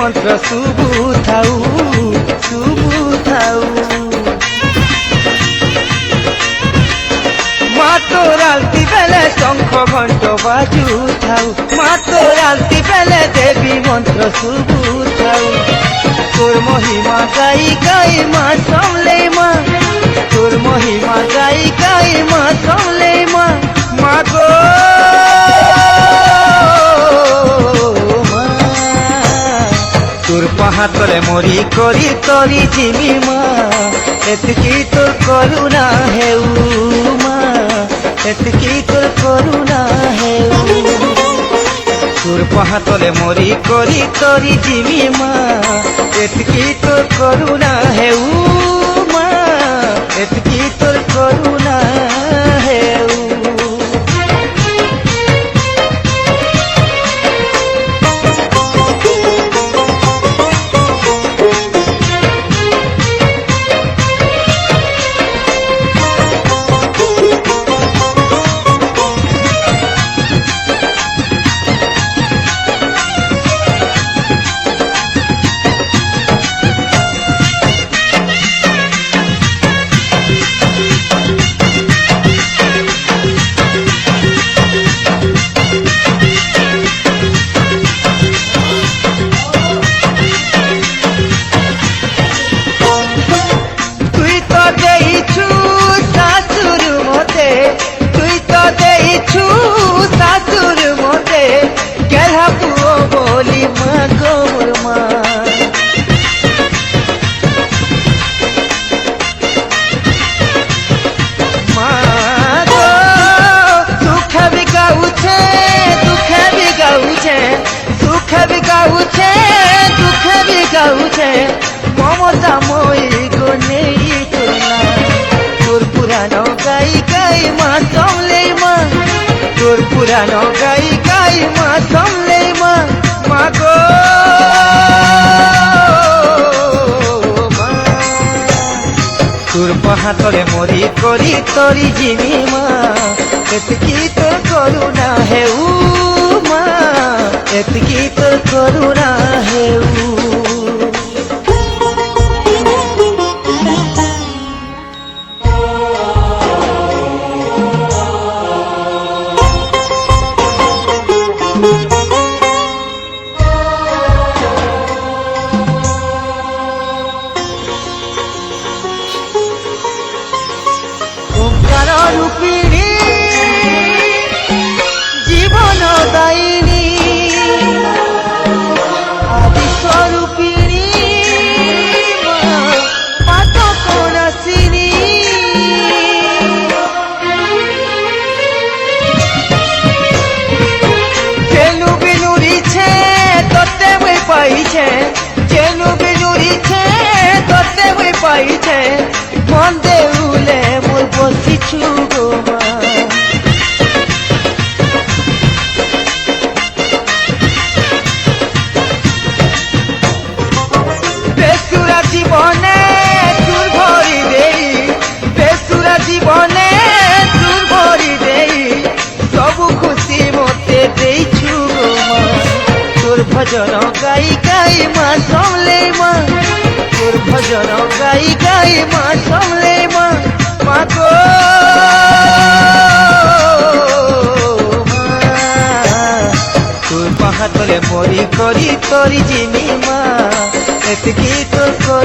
মন্ত্র শুভু থাউ শুভু থাউ। মা তোর আলতি বেলে শঙ্খ ঘণ্ট বাজু থাউ, মা তোর আলতি বেলে দেবী মন্ত্র শুভু থাউ। তোর মহিমা গাই গাই মা সমলে মা, তোর মহিমা গাই গাই মা সমলে মা। মা গো মা, তোর পাহাতলে মরি করি তরি জিমি মা, এতকি তোর করুণা হেউ মা, এতকি তোর করুণা হেউ। তোর পাহাতলে মরি করি তরি জিমি মা, এতকি তোর করুণা হেউ মা, এতকি তোর করুণা হেউ। মমতা মই গনে তোর পুরানো গাই গাই মা সমলে মা, তোর পুরানো গাই গাই মা সমলে মা। মা গো মা, তোর পাহাতলে মরি করি তরি জিমি মা, এতকি তোর করুণা হেউ মা, এতকি তোর করুণা হেউ। রূপিণী জীবন দায়িনী আদি স্বরূপিণী পাতক নাসিনী, যেনু বিনুরিছে তোতে মই পাইছে, যেনু বিনুরিছে তোতে মই পাইছে। মন দেউলে মোর বসিছু গো মা, বেসুরা জীবনে তোর ভরি দেই, বেসুরা জীবনে তোর ভরি দেই। সবু খুশি মতে দেইছু গো মা, তোর ভজন গাই গাই মা সমলে মা, তোর ভজন গাই গাই মা সমলে মা। মা গো মা, তোর পাহাতলে মরি করি তরি জিমি মা, এতকি তোর করু